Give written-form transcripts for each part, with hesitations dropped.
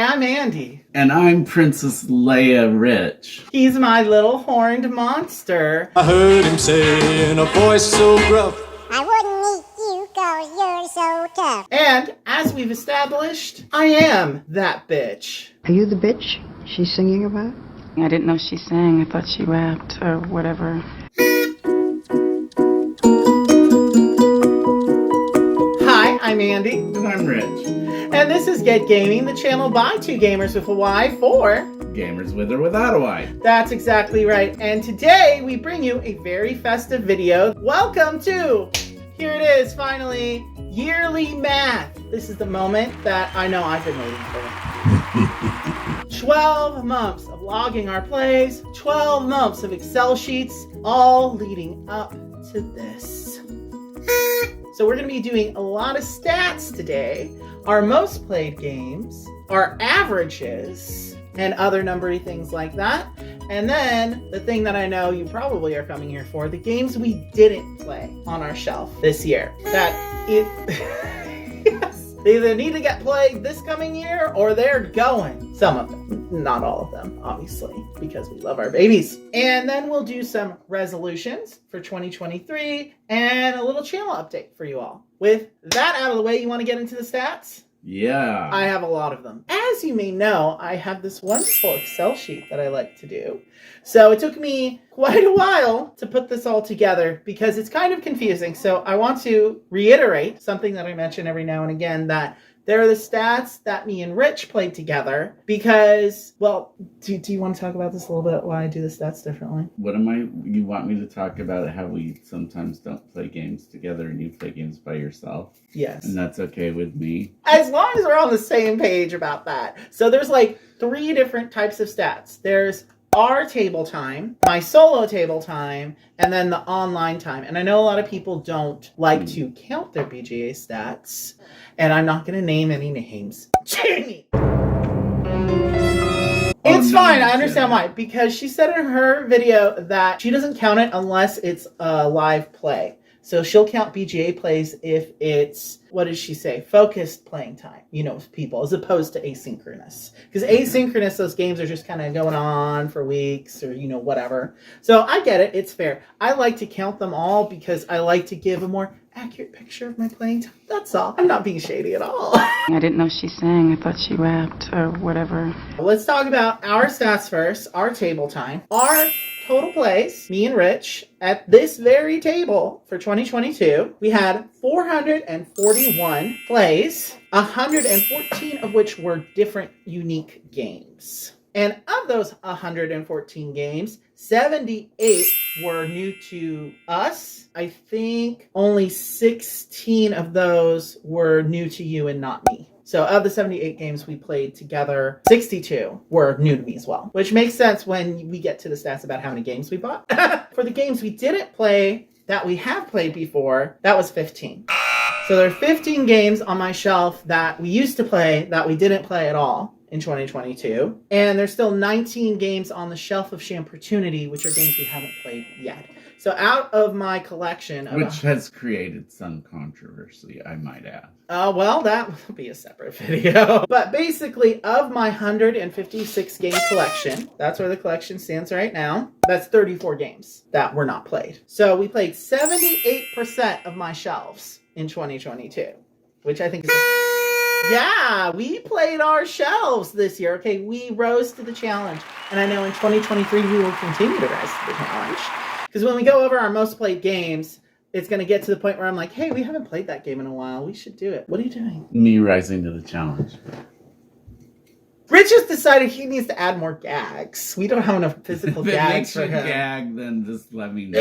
Hi, I'm Andy. And I'm Princess Leia Rich. He's my little horned monster. I heard him say in a voice so gruff, I wouldn't eat you 'cause you're so tough. And as we've established, I am that bitch. Are you the bitch she's singing about? I didn't know she sang. I thought she rapped or whatever. Hi, I'm Andy. And I'm Rich. And this is Get Gaming, the channel by two gamers with a Y for Gamers with or without a Y. That's exactly right. And today we bring you a very festive video. Welcome to, here it is, finally, yearly math. This is the moment that I know I've been waiting for. 12 months of logging our plays, 12 months of Excel sheets, all leading up to this. So we're going to be doing a lot of stats today, our most played games, our averages, and other numbery things like that. And then the thing that I know you probably are coming here for, the games we didn't play on our shelf this year. Yes, they either need to get played this coming year or they're going. Some of them, not all of them, obviously, because we love our babies. And then we'll do some resolutions for 2023 and a little channel update for you all. With that out of the way, you want to get into the stats? Yeah. I have a lot of them. As you may know, I have this wonderful Excel sheet that I like to do. So it took me quite a while to put this all together because it's kind of confusing. So I want to reiterate something that I mention every now and again, that there are the stats that me and Rich played together because, well, do you want to talk about this a little bit, why I do the stats differently? You want me to talk about how we sometimes don't play games together and you play games by yourself? Yes. And that's okay with me? As long as we're on the same page about that. So there's like 3 different types of stats. There's our table time, my solo table time, and then the online time. And I know a lot of people don't like to count their BGA stats, and I'm not going to name any names. Jamie! It's fine, I understand why. Because she said in her video that she doesn't count it unless it's a live play. So she'll count BGA plays if it's, what does she say? Focused playing time, people, as opposed to asynchronous. Because asynchronous, those games are just kind of going on for weeks or, whatever. So I get it. It's fair. I like to count them all because I like to give a more accurate picture of my playing time. That's all. I'm not being shady at all. I didn't know she sang. I thought she rapped or whatever. Let's talk about our stats first. Our table time. Our total plays, me and Rich, at this very table for 2022, we had 441 plays, 114 of which were different unique games. And of those 114 games, 78 were new to us. I think only 16 of those were new to you and not me. So of the 78 games we played together, 62 were new to me as well, which makes sense when we get to the stats about how many games we bought. For the games we didn't play that we have played before, that was 15. So there are 15 games on my shelf that we used to play that we didn't play at all in 2022. And there's still 19 games on the shelf of Shampertunity, which are games we haven't played yet. So out of my collection of... Which has created some controversy, I might add. Well, that will be a separate video. But basically, of my 156 game collection, that's where the collection stands right now, that's 34 games that were not played. So we played 78% of my shelves in 2022, which I think is... Yeah, we played our shelves this year. Okay, we rose to the challenge. And I know in 2023 we will continue to rise to the challenge. Because when we go over our most played games, it's going to get to the point where I'm like, hey, we haven't played that game in a while. We should do it. What are you doing? Me rising to the challenge. Rich just decided he needs to add more gags. We don't have enough physical If it gags makes for you him. gag, then just let me know.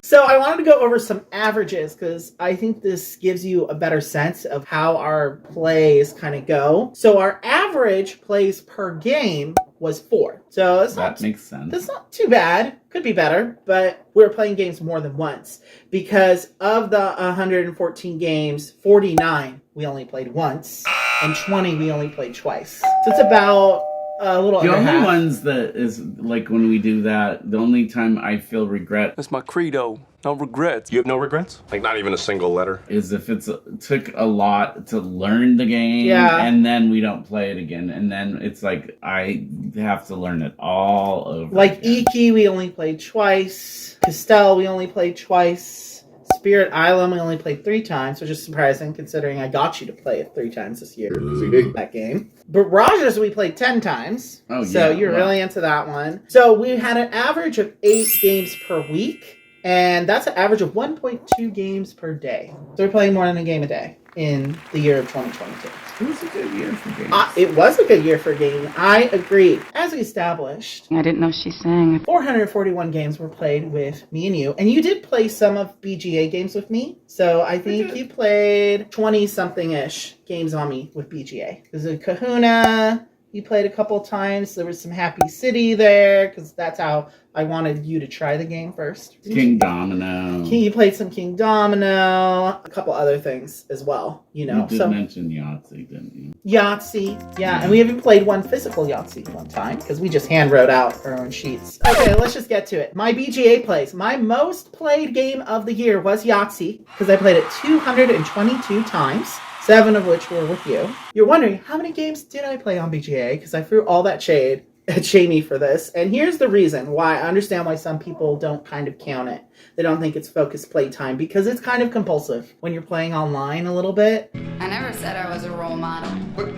So I wanted to go over some averages because I think this gives you a better sense of how our plays kind of go. So our average plays per game was 4. So That makes sense. That's not too bad. Could be better, but we're playing games more than once. Because of the 114 games, 49 we only played once, and 20 we only played twice. So it's about a little The under only half. ones that is like when we do that, the only time I feel regret that's my credo. No regrets. You have no regrets? Like not even a single letter? Is if took a lot to learn the game, and then we don't play it again, and then it's like I have to learn it all over. Like again. Iki, we only played twice. Castell, we only played twice. Spirit Island, we only played 3 times, which is surprising considering I got you to play it 3 times this year. That game. But Rajas, we played 10 times. Oh, so yeah, you're really into that one. So we had an average of 8 games per week, and that's an average of 1.2 games per day. So we're playing more than a game a day in the year of 2022. It was a good year for games. It was a good year for gaming. I agree. As we established, I didn't know she sang. 441 games were played with me and you. And you did play some of BGA games with me. So I think you played 20-something-ish games on me with BGA. There's a Kahuna. You played a couple times. There was some Happy City there because that's how I wanted you to try the game first. King Domino. You played some King Domino, a couple other things as well, you know. You did mention Yahtzee, didn't you? Yahtzee, yeah. And we even played one physical Yahtzee one time because we just hand wrote out our own sheets. Okay, let's just get to it. My BGA plays. My most played game of the year was Yahtzee because I played it 222 times. 7 of which were with you. You're wondering, how many games did I play on BGA? Because I threw all that shade at Jamie for this. And here's the reason why. I understand why some people don't kind of count it. They don't think it's focused play time because it's kind of compulsive when you're playing online a little bit. I never said I was a role model.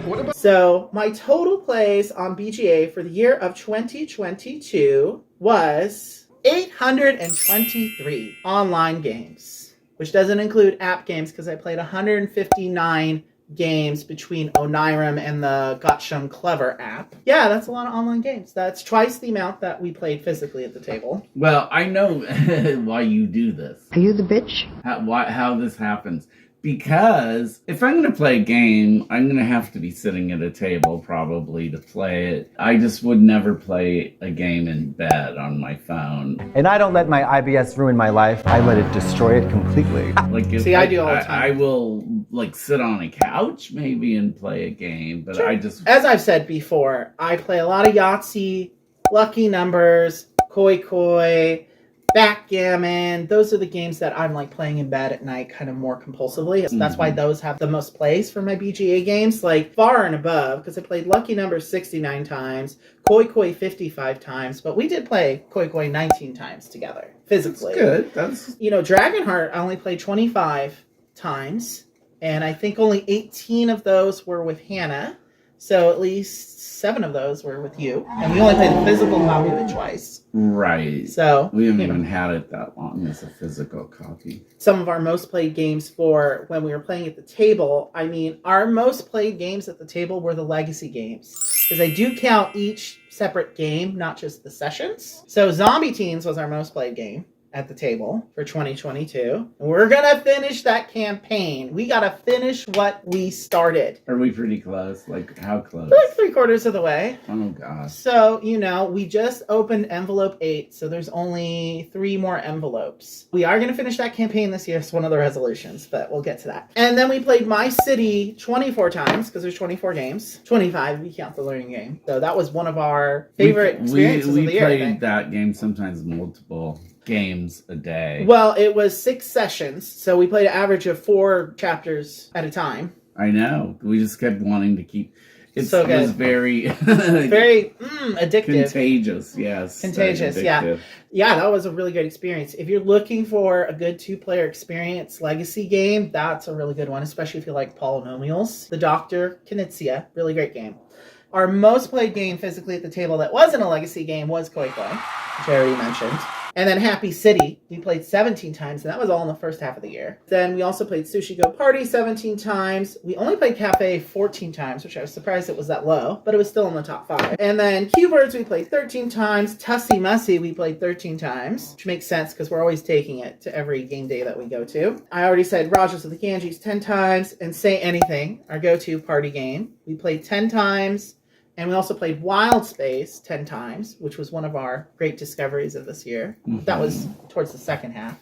What about... So my total plays on BGA for the year of 2022 was 823 online games. Which doesn't include app games because I played 159 games between Onirim and the Gotchum Clever app. Yeah, that's a lot of online games. That's twice the amount that we played physically at the table. Well, I know why you do this. Are you the bitch? How this happens. Because if I'm going to play a game, I'm going to have to be sitting at a table probably to play it. I just would never play a game in bed on my phone. And I don't let my IBS ruin my life. I let it destroy it completely. Like if See, I do all the time. I will like sit on a couch maybe and play a game, but Sure. I just... As I've said before, I play a lot of Yahtzee, Lucky Numbers, Koi Koi, Backgammon. Those are the games that I'm like playing in bed at night kind of more compulsively. So that's why those have the most plays for my BGA games, like far and above, because I played Lucky Numbers 69 times, Koi Koi 55 times, but we did play Koi Koi 19 times together, physically. That's good. That's... You know, Dragonheart, I only played 25 times, and I think only 18 of those were with Hannah. So at least 7 of those were with you. And we only played the physical copy of it twice. Right. So we haven't even had it that long as a physical copy. Some of our most played games for when we were playing at the table, I mean, our most played games at the table were the legacy games. Because I do count each separate game, not just the sessions. So Zombie Teens was our most played game at the table for 2022. And we're going to finish that campaign. We got to finish what we started. Are we pretty close? Like, how close? We're like 3/4 of the way. Oh, gosh. So, you know, we just opened envelope 8, so there's only 3 more envelopes. We are going to finish that campaign this year. It's one of the resolutions, but we'll get to that. And then we played My City 24 times, because there's 24 games. 25 if you count the learning game. So that was one of our favorite experiences of the year, I We think. played that game sometimes multiple games a day. Well, it was 6 sessions, so we played an average of 4 chapters at a time. I know. We just kept wanting to keep... It So good. was very... Very addictive. Contagious, yes. Contagious, yeah. Addictive. Yeah, that was a really good experience. If you're looking for a good 2-player experience legacy game, that's a really good one, especially if you like polynomials. The Dr. Knizia, really great game. Our most played game physically at the table that wasn't a legacy game was Koi Koi, which I already mentioned. And then Happy City, we played 17 times, and that was all in the first half of the year. Then we also played Sushi Go Party 17 times. We only played Cafe 14 times, which I was surprised it was that low, but it was still in the top 5. And then Q-Birds we played 13 times. Tussie Mussy we played 13 times, which makes sense because we're always taking it to every game day that we go to. I already said Rogers of the Ganges 10 times, and Say Anything, our go-to party game. We played 10 times. And we also played Wild Space 10 times, which was one of our great discoveries of this year. Mm-hmm. That was towards the second half.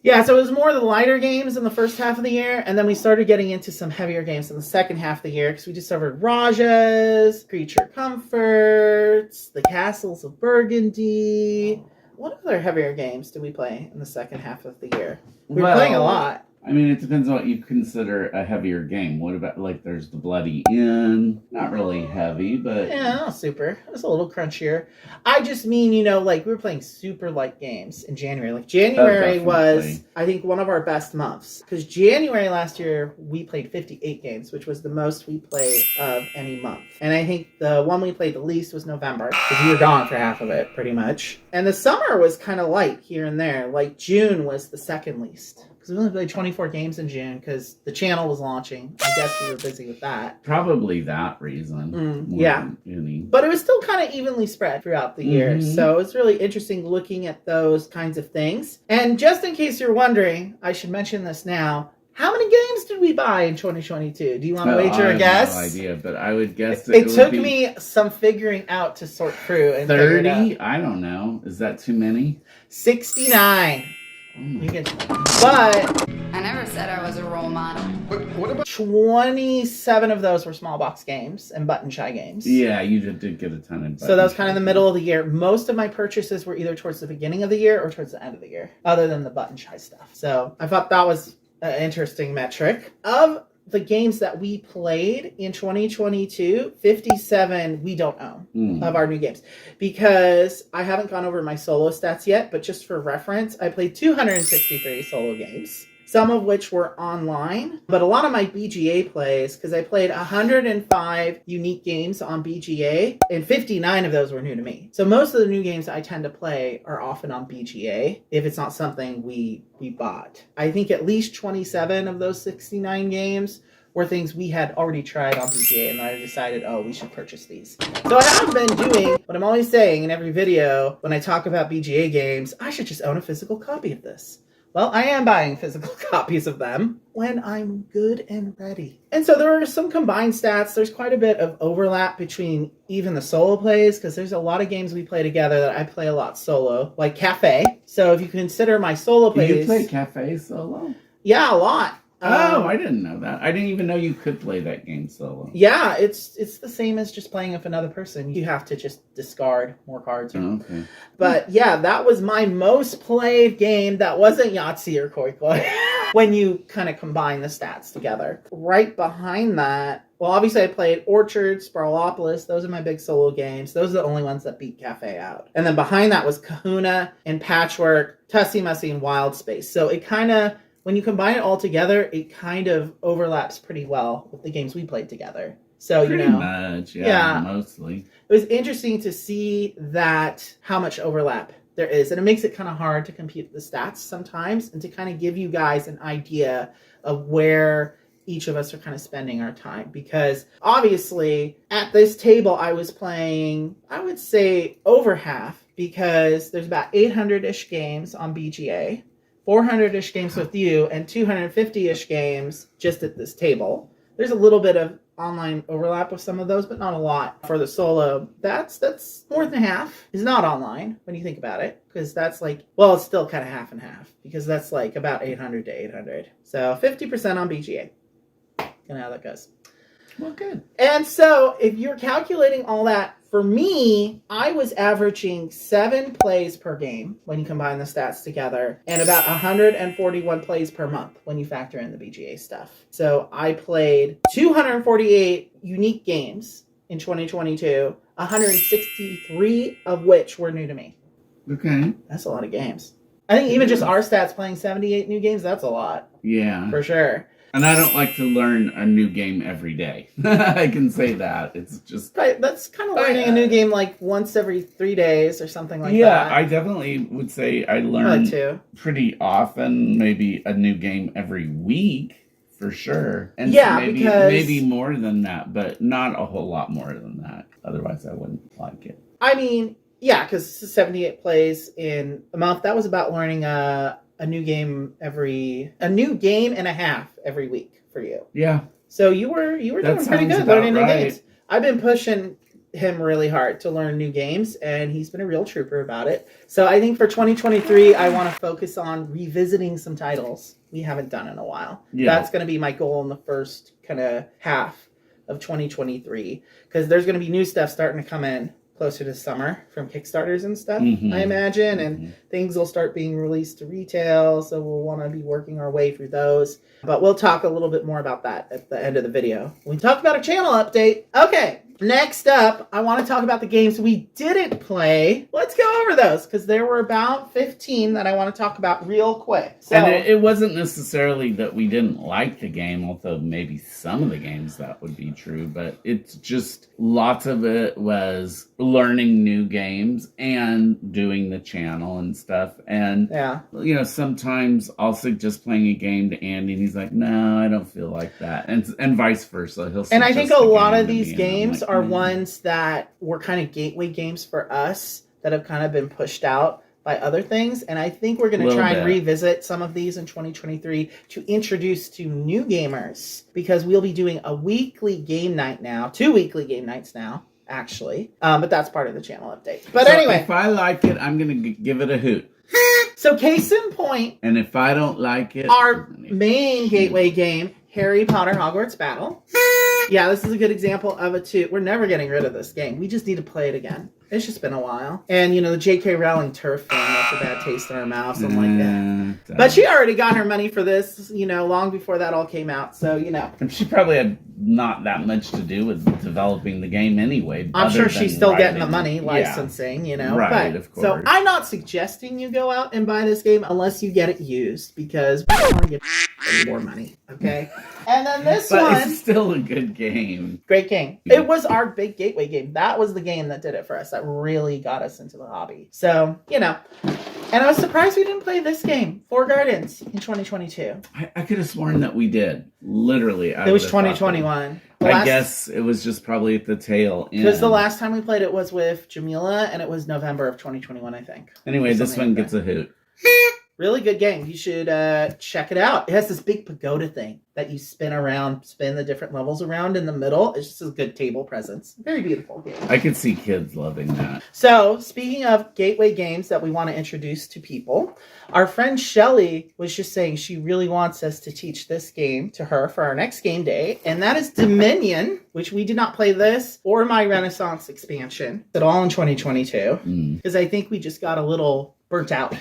Yeah, so it was more of the lighter games in the first half of the year, and then we started getting into some heavier games in the second half of the year, because we discovered Rajas, Creature Comforts, The Castles of Burgundy, what other heavier games did we play in the second half of the year? We were playing a lot. I mean, it depends on what you consider a heavier game. What about, like, there's the Bloody Inn. Not really heavy, but... Yeah, not super. It was a little crunchier. I just mean, like, we were playing super light games in January. Like, January was, I think, one of our best months. Because January last year, we played 58 games, which was the most we played of any month. And I think the one we played the least was November, because we were gone for half of it, pretty much. And the summer was kind of light here and there. Like, June was the second least. Because we only played 24 games in June because the channel was launching. I guess we were busy with that. Probably that reason. Yeah. But it was still kind of evenly spread throughout the year. So it's really interesting looking at those kinds of things. And just in case you're wondering, I should mention this now. How many games did we buy in 2022? Do you want to wager a guess? I have no idea, but I would guess it took me some figuring out to sort through. And 30? I don't know. Is that too many? 69. You can, but I never said I was a role model. What about 27 of those were small box games and button shy games. Yeah, you did get a ton of. So that was kind of the middle of the year. Most of my purchases were either towards the beginning of the year or towards the end of the year, other than the button shy stuff. So I thought that was an interesting metric. Of the games that we played in 2022, 57 we don't own of our new games. Because I haven't gone over my solo stats yet, but just for reference, I played 263 solo games. Some of which were online, but a lot of my BGA plays, because I played 105 unique games on BGA, and 59 of those were new to me. So most of the new games I tend to play are often on BGA, if it's not something we bought. I think at least 27 of those 69 games were things we had already tried on BGA, and I decided, we should purchase these. So I have been doing what I'm always saying in every video when I talk about BGA games, I should just own a physical copy of this. Well, I am buying physical copies of them when I'm good and ready. And so there are some combined stats. There's quite a bit of overlap between even the solo plays, because there's a lot of games we play together that I play a lot solo, like Cafe. So if you consider my solo plays... You play Cafe solo? Yeah, a lot. I didn't know that. I didn't even know you could play that game solo. Yeah, it's the same as just playing with another person. You have to just discard more cards. Okay. But yeah, that was my most played game that wasn't Yahtzee or Koi Koi when you kind of combine the stats together. Right behind that, well, obviously I played Orchard, Sprawlopolis. Those are my big solo games. Those are the only ones that beat Cafe out. And then behind that was Kahuna and Patchwork, Tussie Mussy, and Wild Space. So it kind of... when you combine it all together, it kind of overlaps pretty well with the games we played together. So, pretty much, yeah, mostly. It was interesting to see that how much overlap there is. And it makes it kind of hard to compute the stats sometimes and to kind of give you guys an idea of where each of us are kind of spending our time. Because obviously, at this table, I was playing, I would say, over half. Because there's about 800-ish games on BGA. 400-ish games with you, and 250-ish games just at this table. There's a little bit of online overlap with some of those, but not a lot. For the solo, that's more than half is not online when you think about it, because that's like, well, it's still kind of half and half, because that's like about 800 to 800. So 50% on BGA. Kind of how that goes. Well, good. And so if you're calculating all that, for me, I was averaging 7 plays per game when you combine the stats together, and about 141 plays per month when you factor in the BGA stuff. So I played 248 unique games in 2022, 163 of which were new to me. Okay. That's a lot of games. I think even just our stats playing 78 new games, that's a lot. Yeah. For sure. And I don't like to learn a new game every day. I can say that. It's just... Right, that's kind of learning a new game like once every 3 days or something like that. Yeah, I definitely would say I learn pretty often, maybe a new game every week, for sure. And yeah, maybe more than that, but not a whole lot more than that. Otherwise, I wouldn't like it. I mean, yeah, because 78 plays in a month. That was about learning a new game and a half every week for you. Yeah. So you were doing pretty good learning new games. I've been pushing him really hard to learn new games, and he's been a real trooper about it. So I think for 2023, I want to focus on revisiting some titles we haven't done in a while. Yeah. That's going to be my goal in the first kind of half of 2023, because there's going to be new stuff starting to come in closer to summer from Kickstarters and stuff, I imagine, and things will start being released to retail, so we'll want to be working our way through those. But we'll talk a little bit more about that at the end of the video. We talked about a channel update. Okay, next up, I want to talk about the games we didn't play. Let's go over those, because there were about 15 that I want to talk about real quick. So, and it wasn't necessarily that we didn't like the game, although maybe some of the games that would be true, but it's just lots of it was learning new games and doing the channel and stuff. And, sometimes I'll suggest playing a game to Andy and he's like, no, I don't feel like that. And vice versa. And I think a lot of these games are ones that were kind of gateway games for us that have kind of been pushed out by other things. And I think we're going to try and revisit some of these in 2023 to introduce to new gamers, because we'll be doing a weekly game night now, 2 weekly game nights now, actually. But that's part of the channel update. But anyway, if I like it, I'm going to give it a hoot. So case in point, and if I don't like it, our main gateway game, Harry Potter Hogwarts Battle. Yeah, this is a good example of it too. We're never getting rid of this game. We just need to play it again. It's just been a while. And, the J.K. Rowling turf thing left a bad taste in our mouths. I'm like, But she already got her money for this, long before that all came out. So, And she probably had not that much to do with developing the game anyway. I'm sure she's still getting the money licensing, Right, but, of course. So I'm not suggesting you go out and buy this game unless you get it used, because we don't want to get any more money, okay? And then this one... it's still a good game. Great game. It was our big gateway game. That was the game that did it for us. That really got us into the hobby. So, And I was surprised we didn't play this game, Four Gardens, in 2022. I could have sworn that we did. Literally. It was 2021. I guess it was just probably at the tail end. Because the last time we played it was with Jamila, and it was November of 2021, I think. Anyway, this one gets a hoot. Really good game. You should check it out. It has this big pagoda thing that you spin the different levels around in the middle. It's just a good table presence. Very beautiful game. I could see kids loving that. So, speaking of gateway games that we want to introduce to people, our friend Shelly was just saying she really wants us to teach this game to her for our next game day, and that is Dominion, which we did not play this or my Renaissance expansion at all in 2022, because I think we just got a little burnt out.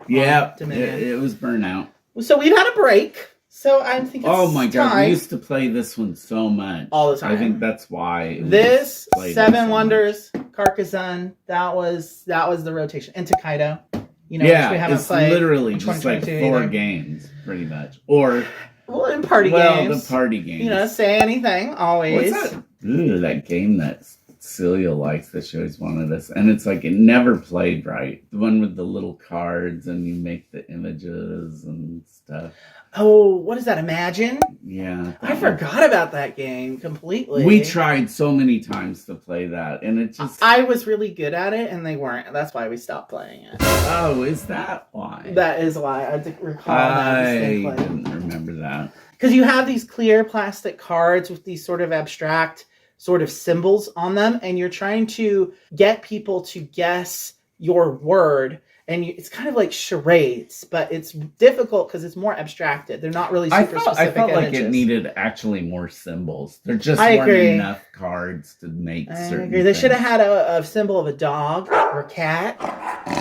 Yeah, it was burnout. So we've had a break. So I'm thinking, oh my god, we used to play this one so much all the time. I think that's why. This Seven Wonders, Carcassonne, that was the rotation, and Takedo. Which we haven't it's played. Literally just like 4 games, pretty much, or in party games. The party games. Say anything always. What's that? Ooh, that game that's. Celia likes that she always wanted us, and it's like it never played right. The one with the little cards and you make the images and stuff. Oh, what is that? Imagine? Yeah. I forgot about that game completely. We tried so many times to play that, and it just... I was really good at it, and they weren't. That's why we stopped playing it. Oh, is that why? That is why. I recall that distinctly. I didn't remember that. Because you have these clear plastic cards with these sort of abstract sort of symbols on them, and you're trying to get people to guess your word, and it's kind of like charades, but it's difficult because it's more abstracted. They're not really super specific. I felt images. Like it needed actually more symbols. There just weren't enough cards to make certain things. They should have had a symbol of a dog or a cat.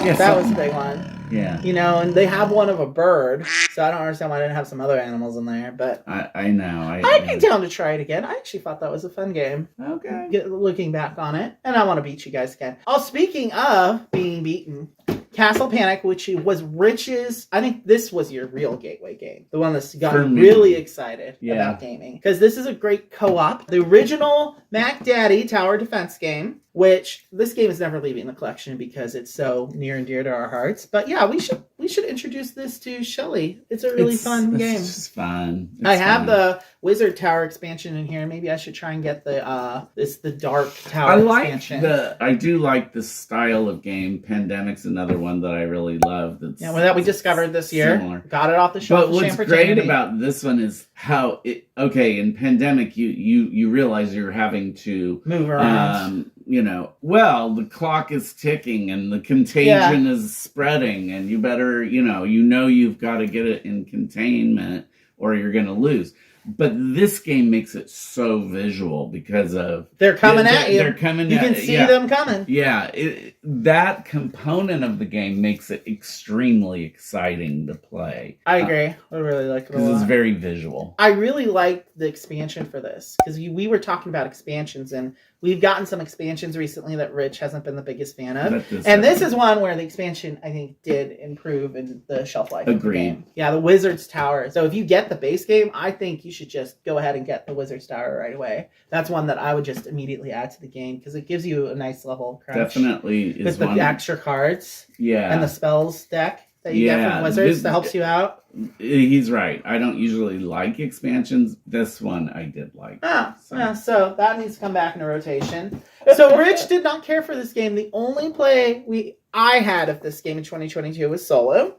Yeah, that was a big one. Yeah. And they have one of a bird, so I don't understand why I didn't have some other animals in there, but... I know. I'd be down to try it again. I actually thought that was a fun game. Okay. Looking back on it, and I want to beat you guys again. Oh, speaking of being beaten... Castle Panic, which was Rich's... I think this was your real gateway game. The one that's got me really excited about gaming. Because this is a great co-op. The original Mac Daddy Tower Defense game, which this game is never leaving the collection because it's so near and dear to our hearts. But yeah, we should introduce this to Shelly. It's a really fun game. It's just fun. I have the Wizard Tower expansion in here. Maybe I should try and get the Dark Tower expansion. I do like the style of game. Pandemic's another one that I really love. That we discovered this year. Similar. Got it off the shelf. But what's great about this one is how in Pandemic you realize you're having to move around. The clock is ticking and the contagion is spreading, and you better, you've got to get it in containment or you're going to lose. But this game makes it so visual because of They're coming at you. They're coming. You at, can see yeah. them coming. Yeah, that component of the game makes it extremely exciting to play. I agree. I really like it a Because lot. it's very visual. I really like the expansion for this because we were talking about expansions, and we've gotten some expansions recently that Rich hasn't been the biggest fan of. And this is one where the expansion, I think, did improve in the shelf life of the game. Yeah, the Wizard's Tower. So if you get the base game, I think you should just go ahead and get the Wizard's Tower right away. That's one that I would just immediately add to the game because it gives you a nice level of crunch. Definitely is with the extra cards. Yeah. And the spells deck that you get from Wizards that helps you out. He's right. I don't usually like expansions. This one I did like. So that needs to come back in a rotation. So Rich did not care for this game. The only play I had of this game in 2022 was solo.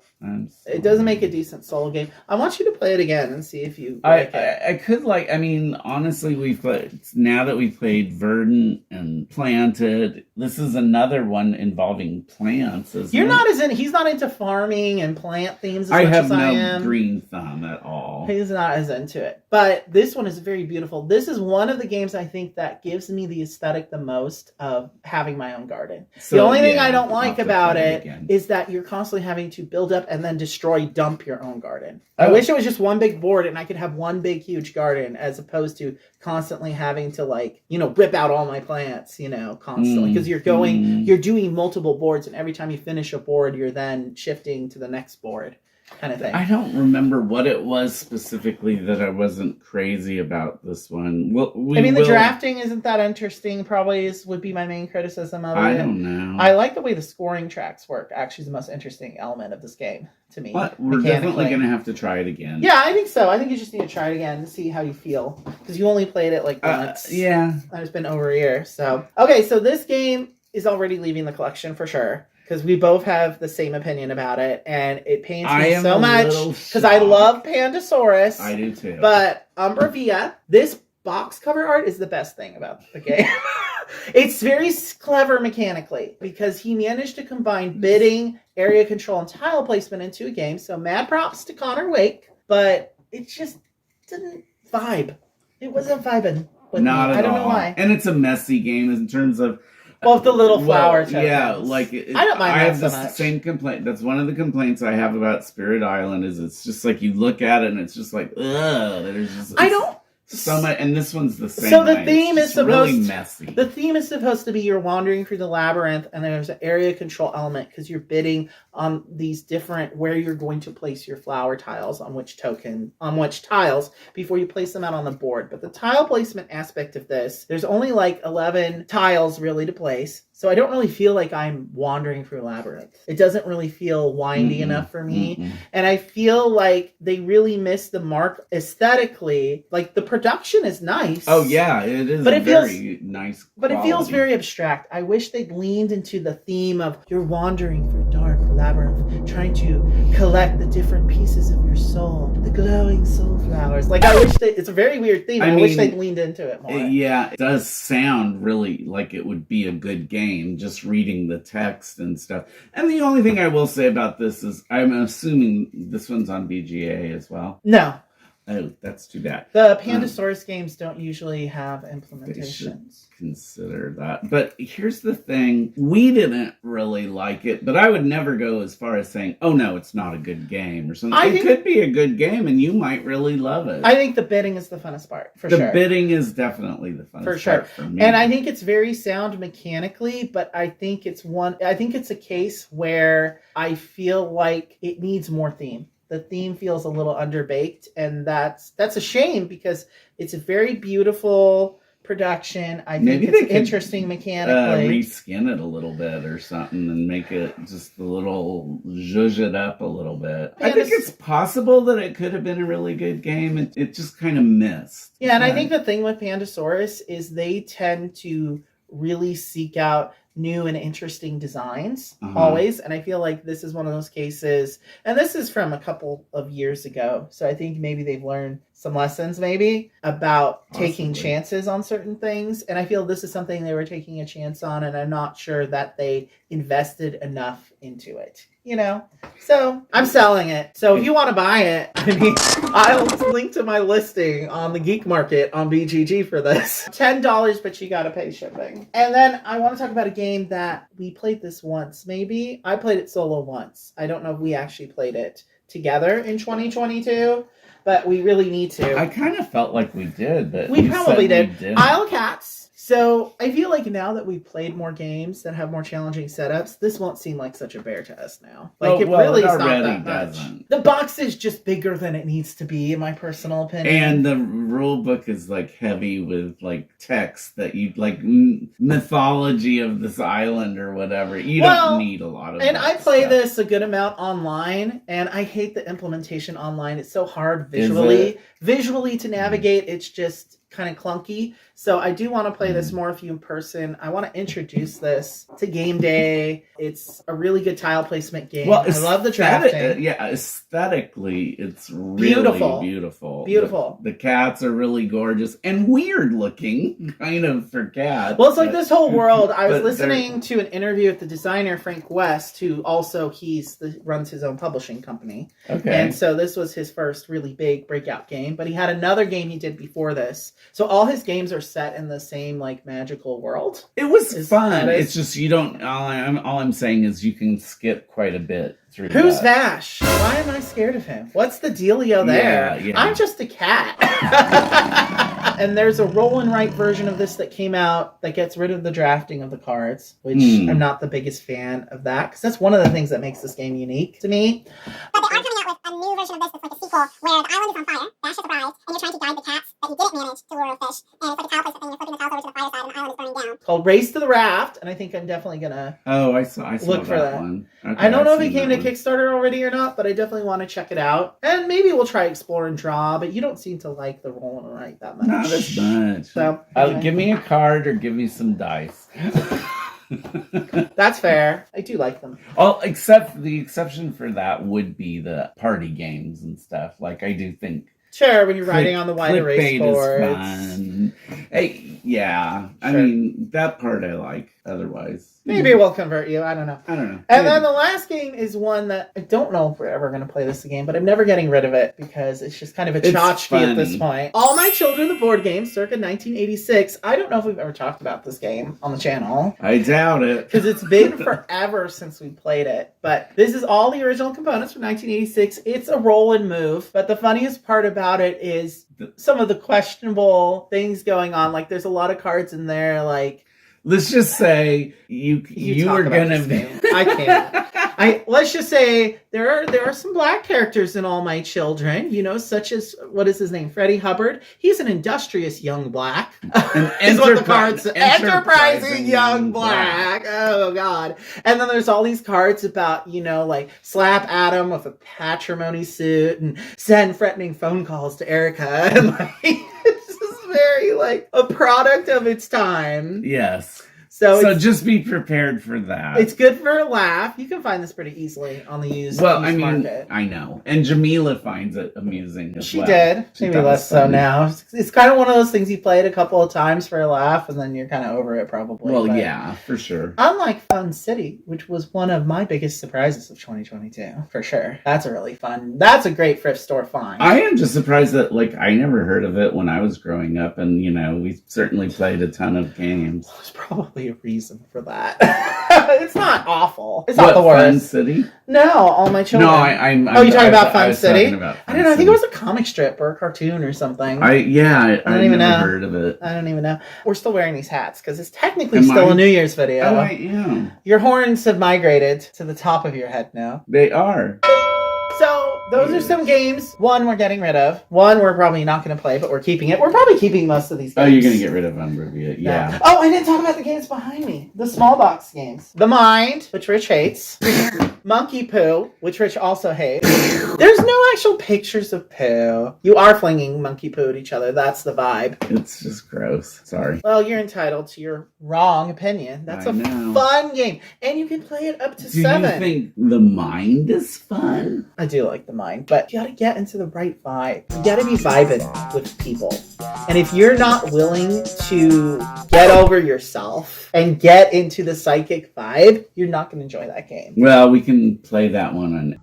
It doesn't make a decent solo game. I want you to play it again and see if you like it. I could like, I mean, honestly, now that we've played Verdant and Planted, this is another one involving plants, isn't it? He's not into farming and plant themes as I much have as I no am. green thumb at all. He's not as into it. But this one is very beautiful. This is one of the games I think that gives me the aesthetic the most of having my own garden. So, the only thing I don't like I'll about have to it play again. is that you're constantly having to build up and then destroy, dump your own garden. I wish it was just one big board and I could have one big, huge garden as opposed to constantly having to rip out all my plants, constantly. Because you're doing multiple boards and every time you finish a board, you're then shifting to the next board. Kind of thing. I don't remember what it was specifically that I wasn't crazy about this one. The drafting isn't that interesting. Probably would be my main criticism of it. I don't know. I like the way the scoring tracks work. Actually, the most interesting element of this game to me. But we're definitely going to have to try it again. Yeah, I think so. I think you just need to try it again to see how you feel because you only played it once. Yeah, it's been over a year. So okay, so this game is already leaving the collection for sure. Because we both have the same opinion about it, and it pains me so much because I love Pandasaurus. I do too. But Umbravia, this box cover art is the best thing about the game. It's very clever mechanically because he managed to combine bidding, area control, and tile placement into a game. So mad props to Connor Wake, but it just didn't vibe. It wasn't vibing with me. I don't know why. And it's a messy game in terms of. Both the little flower tokens. Yeah, I don't mind that so much. I have the same complaint. That's one of the complaints I have about Spirit Island is it's just like you look at it and it's just like, ugh. There's just so much, and this one's the same. So the theme is really messy. The theme is supposed to be you're wandering through the labyrinth, and there's an area control element because you're bidding on these different where you're going to place your flower tiles on which tiles before you place them out on the board. But the tile placement aspect of this, there's only 11 tiles really to place. So I don't really feel like I'm wandering through a labyrinth. It doesn't really feel windy enough for me. And I feel like they really missed the mark aesthetically. The production is nice. Oh, yeah, it is very nice quality. But it feels very abstract. I wish they'd leaned into the theme of you're wandering through dark labyrinth, trying to collect the different pieces of your soul, the glowing soul flowers. I wish it's a very weird theme. I wish they'd leaned into it more. Yeah, it does sound really like it would be a good game. Just reading the text and stuff. And the only thing I will say about this is I'm assuming this one's on BGA as well. No. Oh, that's too bad. The Pandasaurus games don't usually have implementations. Consider that. But here's the thing. We didn't really like it, but I would never go as far as saying, oh no, it's not a good game or something. It could be a good game and you might really love it. I think the bidding is the funnest part, for sure. The bidding is definitely the funnest part for me. And I think it's very sound mechanically, but I think it's a case where I feel like it needs more theme. The theme feels a little underbaked, and that's a shame because it's a very beautiful production. I think it's interesting mechanically. Reskin it a little bit or something and make it just a little zhuzh it up a little bit. I think it's possible that it could have been a really good game. It just kind of missed. Yeah, and I think the thing with Pandasaurus is they tend to really seek out new and interesting designs always, and I feel like this is one of those cases, and this is from a couple of years ago, so I think maybe they've learned some lessons maybe about taking chances on certain things, and I feel this is something they were taking a chance on, and I'm not sure that they invested enough into it. you know. So I'm selling it. So if you want to buy it, I mean, I'll link to my listing on the Geek Market on BGG for this. $10, but you got to pay shipping. And then I want to talk about a game that we played this once. Maybe I played it solo once. I don't know if we actually played it together in 2022, but we really need to. I kind of felt like we did, but We you probably said did. we didn't. Isle of Cats. So I feel like now that we've played more games that have more challenging setups, this won't seem like such a bear to us now. Like Oh, it well, really it is not already that much. doesn't. The box is just bigger than it needs to be, in my personal opinion. And the rule book is like heavy with like text that you like mythology of this island or whatever. You don't need a lot of. And that I play stuff. this a good amount online, and I hate the implementation online. It's so hard Is visually to navigate. It's just kind of clunky. So I do want to play this more with you in person. I want to introduce this to game day. It's a really good tile placement game. Well, I love the drafting. Yeah, aesthetically, it's really beautiful. Beautiful. The cats are really gorgeous and weird looking, kind of for cats. Well, it's like this whole world. I was but listening to an interview with the designer Frank West, who also runs his own publishing company. Okay. And so this was his first really big breakout game, but he had another game he did before this. So all his games are set in the same like magical world. It was fun. that It's just you don't. All I'm saying is you can skip quite a bit through. Who's that. Vash? Why am I scared of him? What's the dealio there? Yeah. I'm just a cat. And there's a roll and write version of this that came out that gets rid of the drafting of the cards, which I'm not the biggest fan of that, because that's one of the things that makes this game unique to me. But they are coming out with a new version of this that's like a sequel where the island is on fire, Dash has arrived, and you're trying to guide the cats that you didn't manage to lure a fish. And it's like a tile placement thing, you're flipping the tiles over to the fire side and the island is burning down. It's called Race to the Raft, and I think I'm definitely gonna I saw look for that one. Okay, I don't know if I've it seen came to that one. Kickstarter already or not, but I definitely want to check it out. And maybe we'll try Explore and Draw, but you don't seem to like the roll and write that much. Not as much. So, anyway. Give me a card or give me some dice. That's fair. I do like them. Except the exception for that would be the party games and stuff. Like I do think. Sure, when you're riding on the wide erase Clickbait boards. is fun. Hey, yeah. I Sure. mean, that part I like. Otherwise, Maybe we'll convert you. I don't know. I don't know. And then the last game is one that I don't know if we're ever going to play this again, but I'm never getting rid of it because it's just kind of a It's tchotchke at this funny. point. All My Children, the board game, circa 1986. I don't know if we've ever talked about this game on the channel. I doubt it. Because it's been forever since we played it. But this is all the original components from 1986. It's a roll and move. But the funniest part about it is some of the questionable things going on. Like, there's a lot of cards in there, like... Let's just say you talk were about gonna this be. game. I can't. Let's just say there are some black characters in All My Children, you know, such as, what is his name? Freddie Hubbard. He's an industrious young black. Is what the cards say. Enterprising young black. Oh God. And then there's all these cards about, you know, like slap Adam with a patrimony suit and send threatening phone calls to Erica. And like, it's just very like a product of its time. Yes. So just be prepared for that. it's good for a laugh. You can find this pretty easily on the used market. I know. And Jamila finds it amusing as She well. did. She Maybe thought it less was so funny. now. It's kind of one of those things you played a couple of times for a laugh, and then you're kind of over it probably. Well, but yeah, for sure. unlike Fun City, which was one of my biggest surprises of 2022, for sure. That's a great thrift store find. I am just surprised that, like, I never heard of it when I was growing up, and, you know, we certainly played a ton of games. There's probably a reason for that. It's not awful. It's not What, the worst. Fun City? No, All My Children. No, I'm Oh, you're talking about Fun was City? talking about I don't know. I think it was a comic strip or a cartoon or something. I don't even never know. heard of it. I don't even know. We're still wearing these hats because it's technically Am still I? a New Year's video. Oh, I am. Your horns have migrated to the top of your head now. They are. So those are some games. One we're getting rid of. One we're probably not going to play, but we're keeping it. We're probably keeping most of these games. Oh, you're going to get rid of Unreview. Yeah. Oh, I didn't talk about the games behind me. The small box games. The Mind, which Rich hates. Monkey Poo, which Rich also hates. There's no actual pictures of poo. You are flinging monkey poo at each other. That's the vibe. It's just gross. Sorry. Well, you're entitled to your wrong opinion. That's a fun game. And you can play it up to 7. Do you think the mind is fun? I do like the mind, but you gotta get into the right vibe. You gotta be vibing with people. And if you're not willing to get over yourself and get into the psychic vibe, you're not gonna enjoy that game. Well, we can play that one on...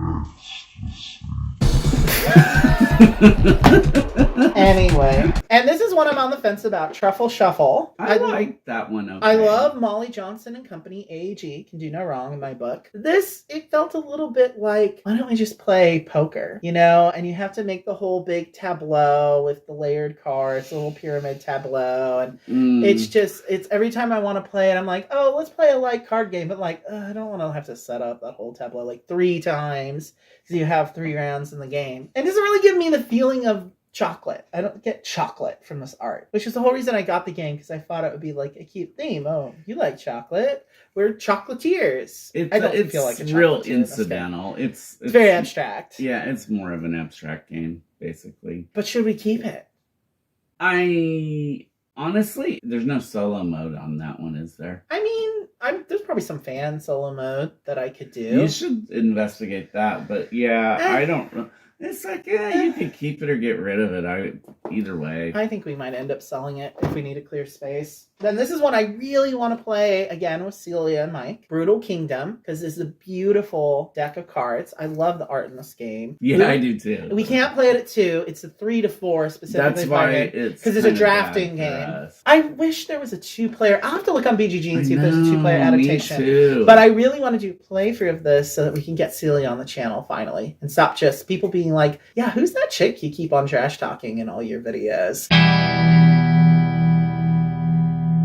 Anyway, and this is one I'm on the fence about, Truffle Shuffle. I like that one. Okay. I love Molly Johnson and Company. AAG can do no wrong in my book. This, it felt a little bit like, why don't we just play poker, you know? And you have to make the whole big tableau with the layered cards, the little pyramid tableau, and it's just, it's every time I want to play it, I'm like, oh, let's play a light card game, but like, I don't want to have to set up that whole tableau like 3 times because you have 3 rounds in the game. And it doesn't really give me the feeling of chocolate. I don't get chocolate from this art, which is the whole reason I got the game, because I thought it would be like a cute theme. Oh, you like chocolate? We're chocolatiers. I don't feel like a real incidental. It's very abstract. Yeah, it's more of an abstract game, basically. But should we keep it? Honestly, there's no solo mode on that one, is there? I mean, there's probably some fan solo mode that I could do. You should investigate that, but yeah, I don't... It's like, you can keep it or get rid of it. Either way. I think we might end up selling it if we need a clear space. Then this is one I really want to play again with Celia and Mike. Brutal Kingdom, because this is a beautiful deck of cards. I love the art in this game. Yeah, I do too. We can't play it at 2. It's a 3 to 4 specifically. That's why it's because it's a drafting game. I wish there was a 2-player. I'll have to look on BGG and see if there's a 2-player adaptation. Me too. But I really want to do a playthrough of this so that we can get Celia on the channel finally and stop just people being like, yeah, who's that chick you keep on trash talking in all your videos?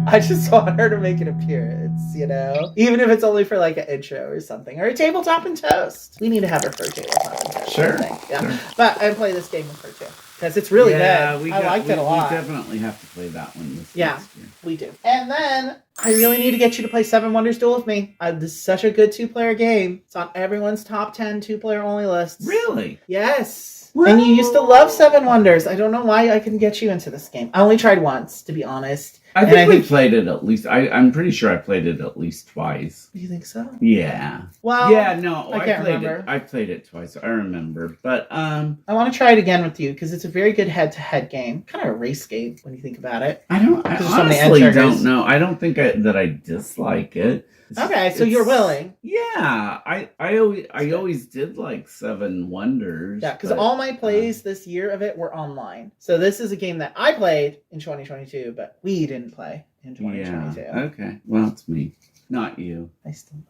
I just want her to make an appearance, you know? Even if it's only for like an intro or something. Or a tabletop and toast. We need to have her for a tabletop and toast. Sure. I think. Yeah. Sure. But I play this game with her too. Because it's really good. I liked it a lot. We definitely have to play that one this next year. We do. And then I really need to get you to play 7 Wonders Duel with me. This is such a good 2-player game. It's on everyone's top 10 2-player only lists. Really? Yes. Whoa. And you used to love 7 Wonders. I don't know why I couldn't get you into this game. I only tried once, to be honest. I think we played it at least. I'm pretty sure I played it at least twice. You think so? Yeah. Well, yeah, no, I can't remember. I played it twice. I remember, but I want to try it again with you because it's a very good head-to-head game. Kind of a race game when you think about it. I honestly don't know. I don't think that I dislike it. Okay, so you're willing. Yeah, I always did like 7 Wonders. Yeah, because all my plays this year of it were online. So this is a game that I played in 2022, but we didn't play in 2022. Yeah, okay. Well, it's me, not you. I still love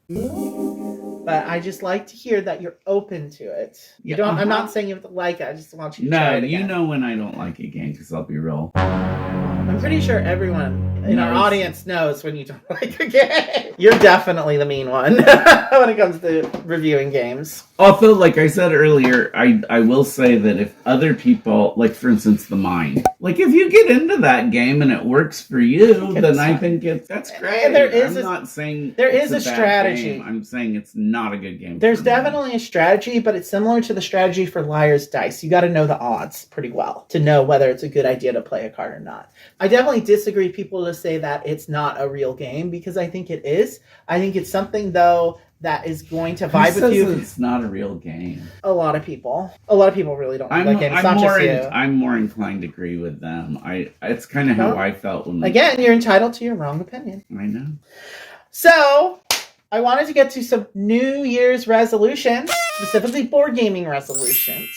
you. But I just like to hear that you're open to it. You don't. I'm not saying you have to like it. I just want you to try it again. You know when I don't like a game because I'll be real. I'm pretty sure everyone in our audience knows when you don't like a game. You're definitely the mean one when it comes to reviewing games. Although, like I said earlier, I will say that if other people, like for instance, The Mind, like if you get into that game and it works for you, then I think that's great. And I'm not saying there is a strategy. Game. I'm saying it's not a good game. There's definitely a strategy, but it's similar to the strategy for Liar's Dice. You got to know the odds pretty well to know whether it's a good idea to play a card or not. I definitely disagree people to say that it's not a real game because I think it is. I think it's something though that is going to vibe with you. It's not a real game. A lot of people really don't like that game. It's not just you. I'm more inclined to agree with them. It's kind of how I felt when. Again, you're entitled to your wrong opinion. I know. So, I wanted to get to some New Year's resolutions, specifically board gaming resolutions.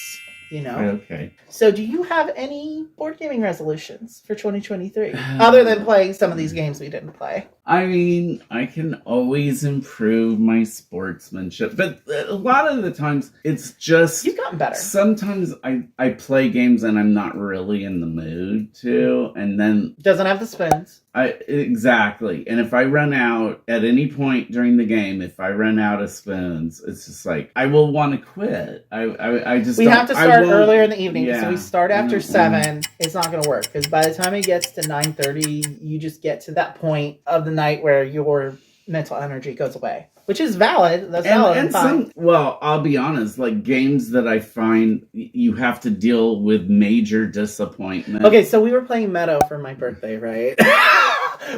You know? Okay. So do you have any board gaming resolutions for 2023? Other than playing some of these games we didn't play. I mean, I can always improve my sportsmanship. But a lot of the times, it's just... You've gotten better. Sometimes I play games and I'm not really in the mood to. And then... Doesn't have the spoons. Exactly. And if I run out at any point during the game, if I run out of spoons, it's just like, I will want to quit. I just We have to start earlier in the evening. Yeah. So we start after 7. It's not going to work. Because by the time it gets to 9:30, you just get to that point of the night where you're mental energy goes away, which is valid. That's valid and fine. Well, I'll be honest, like games that I find you have to deal with major disappointment. Okay, so we were playing Meadow for my birthday, right?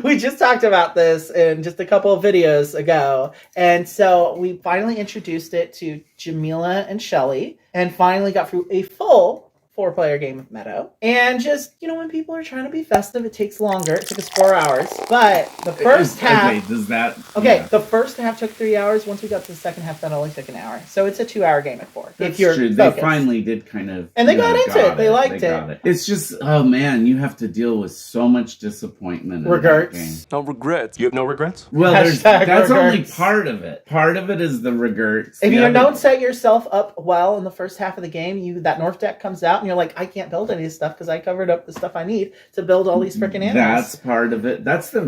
We just talked about this in just a couple of videos ago. And so we finally introduced it to Jamila and Shelly and finally got through a full 4-player game of Meadow. And just, when people are trying to be festive, it takes longer. It took us 4 hours. But the first half... Okay, does that... Okay, yeah. The first half took 3 hours. Once we got to the second half, that only took an hour. So it's a 2-hour game at 4. That's if you're true. focused. They finally did kind of... And they got into it. They liked it. It's just, oh man, you have to deal with so much disappointment in that game. No regrets. You have no regrets? Well, that's regrets. only part of it. Part of it is the regrets. If you don't set yourself up well in the first half of the game, that North deck comes out and you're like, I can't build any of this stuff because I covered up the stuff I need to build all these freaking animals. That's part of it. That's the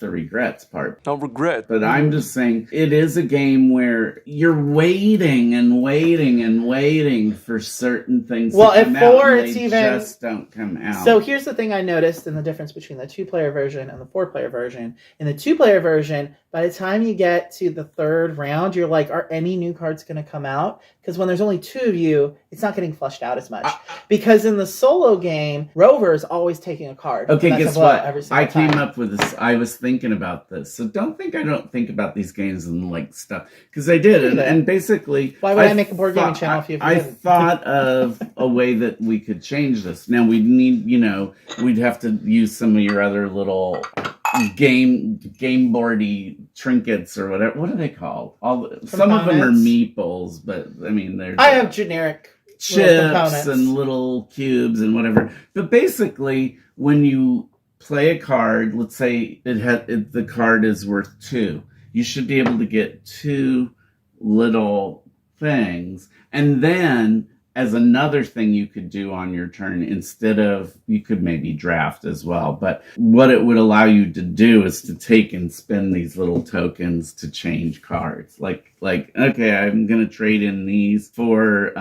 regrets part. No regret. But I'm just saying, it is a game where you're waiting and waiting and waiting for certain things. Well, to come at 4, out, and it's they even just don't come out. So here's the thing I noticed in the difference between the 2-player version and the 4-player version. In the 2-player version, by the time you get to the 3rd round, you're like, are any new cards going to come out? Because when there's only 2 of you, it's not getting flushed out as much. Because in the solo game, Rover is always taking a card. Okay, guess what? I came time. up with this. I was thinking about this. So don't think I don't think about these games and like stuff. Because I did. And basically... Why would I make a board gaming channel if you I thought of a way that we could change this. Now, we'd need, we'd have to use some of your other little... game boardy trinkets or whatever. What are they called? Some of them are meeples, but I mean I have generic chips and little cubes and whatever. But basically, when you play a card, let's say the card is worth 2, you should be able to get 2 little things, and then as another thing you could do on your turn, instead of, you could maybe draft as well, but what it would allow you to do is to take and spend these little tokens to change cards. Like okay, I'm going to trade in these for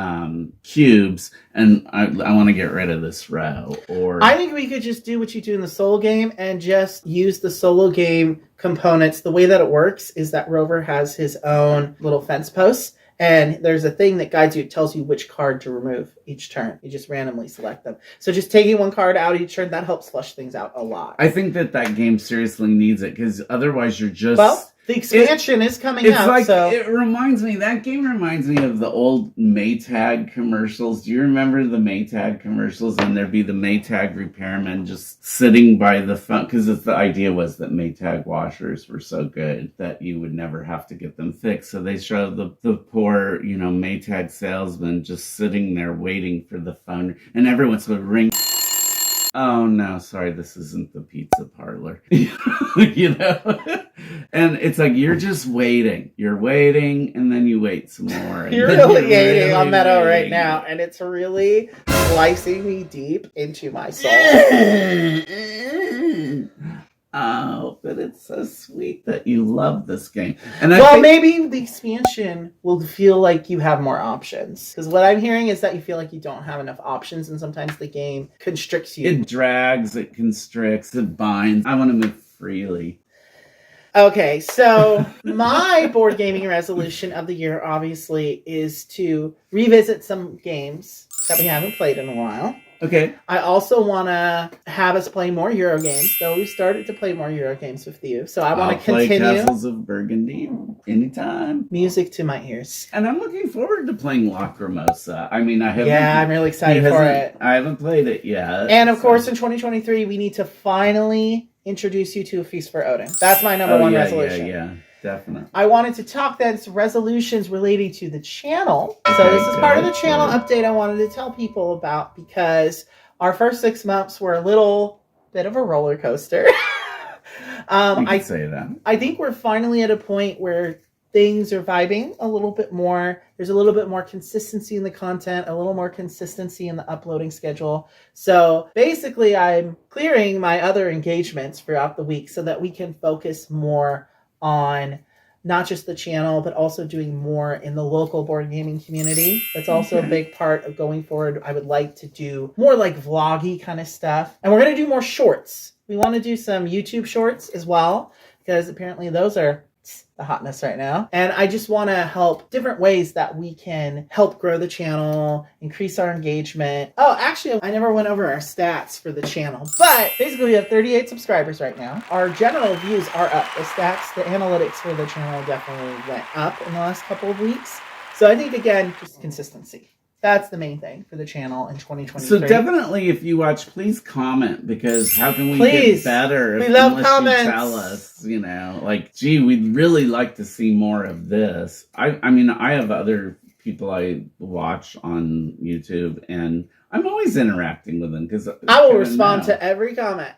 cubes, and I want to get rid of this row. Or I think we could just do what you do in the solo game and just use the solo game components. The way that it works is that Rover has his own little fence posts. And there's a thing that guides you, tells you which card to remove each turn. You just randomly select them. So just taking one card out each turn, that helps flush things out a lot. I think that game seriously needs it, because otherwise you're just... Well, the expansion is coming out. Like, so that game reminds me of the old Maytag commercials. Do you remember the Maytag commercials? And there'd be the Maytag repairman just sitting by the phone, because the idea was that Maytag washers were so good that you would never have to get them fixed. So they showed the poor, Maytag salesman just sitting there waiting for the phone, and everyone's going to ring. Oh no, sorry, this isn't the pizza parlor. And it's like, you're just waiting. You're waiting, and then you wait some more. You're really hating on Meadow right now, and it's really slicing me deep into my soul. Oh, but it's so sweet that you love this game. And maybe the expansion will feel like you have more options. Because what I'm hearing is that you feel like you don't have enough options, and sometimes the game constricts you. It drags, it constricts, it binds. I want to move freely. Okay, so my board gaming resolution of the year, obviously, is to revisit some games that we haven't played in a while. Okay. I also want to have us play more Euro games, though we started to play more Euro games with you. So I want to continue. Play Castles of Burgundy anytime. Music to my ears. And I'm looking forward to playing Lacrimosa. I mean, I haven't... Yeah, I'm really excited for it. I haven't played it yet. And of course, in 2023, we need to finally introduce you to A Feast for Odin. That's my number one resolution. Yeah, definitely. I wanted to talk then resolutions relating to the channel. So this is part of the channel update I wanted to tell people about, because our first 6 months were a little bit of a roller coaster. I'd say that. I think we're finally at a point where things are vibing a little bit more. There's a little bit more consistency in the content, a little more consistency in the uploading schedule. So basically, I'm clearing my other engagements throughout the week so that we can focus more on not just the channel, but also doing more in the local board gaming community. That's also a big part of going forward. I would like to do more like vloggy kind of stuff. And we're going to do more shorts. We want to do some YouTube shorts as well, because apparently those are the hotness right now. And I just want to help different ways that we can help grow the channel, increase our engagement. Oh, actually, I never went over our stats for the channel, but basically we have 38 subscribers right now. Our general views are up. The stats, the analytics for the channel definitely went up in the last couple of weeks. So I think, again, just consistency. That's the main thing for the channel in 2023. So definitely, if you watch, please comment, because how can we Please. get better? We love unless comments. You tell us, you know, like, gee, we'd really like to see more of this. I mean, I have other people I watch on YouTube, and I'm always interacting with them because I will respond to every comment.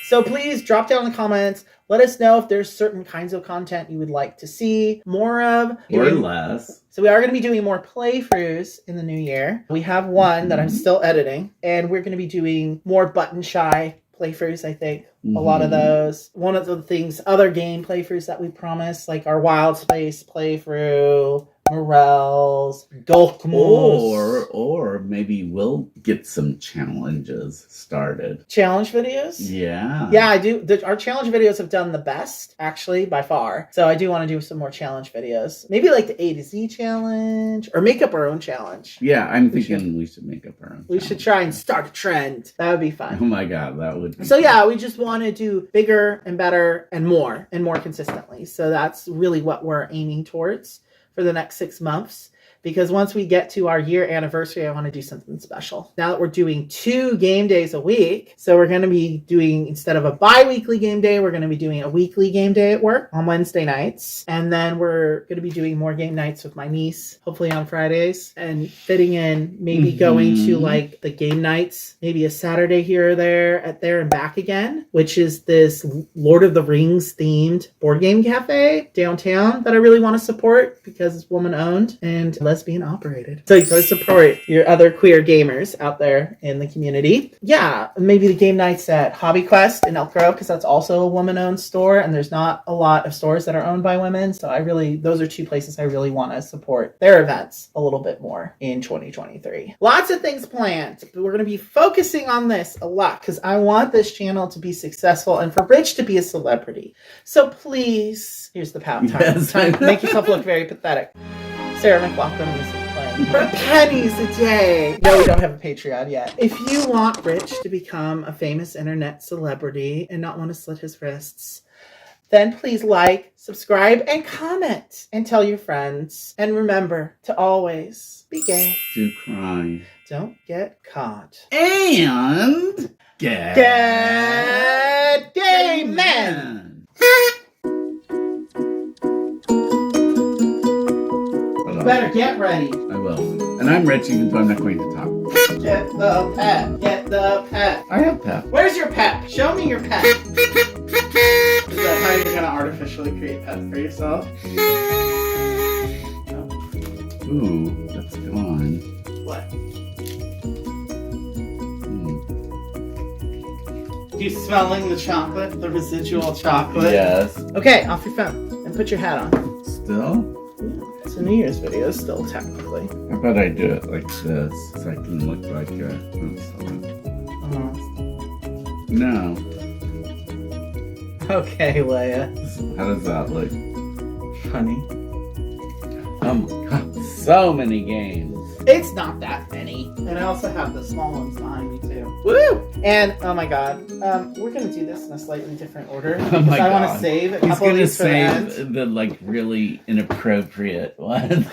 So please drop down in the comments. Let us know if there's certain kinds of content you would like to see more of. or less. So we are going to be doing more playthroughs in the new year. We have one that I'm still editing, and we're going to be doing more button shy playthroughs, I think. A lot of those. One of the things, other game playthroughs that we promised, like our Wild Space playthrough, Morels, Dolkmos. Or maybe we'll get some challenges started. Challenge videos? Yeah. Yeah, I do. Our challenge videos have done the best, actually, by far. So I do want to do some more challenge videos. Maybe like the A to Z challenge, or make up our own challenge. Yeah, I'm thinking we should make up our own. We should try and start a trend. That would be fun. Oh my God, that would be So yeah, we just want to do bigger and better and more consistently. So that's really what we're aiming towards for the next 6 months. Because once we get to our year anniversary, I want to do something special. Now that we're doing 2 game days a week, so we're going to be doing, instead of a bi-weekly game day, we're going to be doing a weekly game day at work on Wednesday nights. And then we're going to be doing more game nights with my niece, hopefully on Fridays, and fitting in maybe going to like the game nights, maybe a Saturday here or there at There and Back Again, which is this Lord of the Rings themed board game cafe downtown that I really want to support because it's woman owned and lesbian operated. So you gotta support your other queer gamers out there in the community. Yeah, maybe the game nights at Hobby Quest in Elk Grove, because that's also a woman-owned store, and there's not a lot of stores that are owned by women. So those are 2 places I really want to support their events a little bit more in 2023. Lots of things planned. We're going to be focusing on this a lot because I want this channel to be successful and for Rich to be a celebrity. So please, here's the pout time. Yes. Time to make yourself look very pathetic. Sarah McLachlan music playing. For pennies a day. No, we don't have a Patreon yet. If you want Rich to become a famous internet celebrity and not want to slit his wrists, then please like, subscribe, and comment. And tell your friends. And remember to always be gay. to cry. Don't get caught. And get gay men. Better get ready. I will. And I'm Rich, even though I'm not going to talk. Get the pet. Get the pet. I have pep. Where's your pet? Show me your pet. Is that how you're gonna artificially create pets for yourself? Ooh, that's gone. What? Hmm. You smelling the chocolate? The residual chocolate? Yes. Okay, off your phone and put your hat on. Still? It's a New Year's video still, technically. How about I do it like this so I can look like a... No. Okay, Leia. How does that look? Honey. Oh my God, so many games. It's not that many. And I also have the small ones behind me too. Woo! And oh my God, we're gonna do this in a slightly different order because Oh my I want God. to save a He's couple of gonna these for the end. save the like really inappropriate one.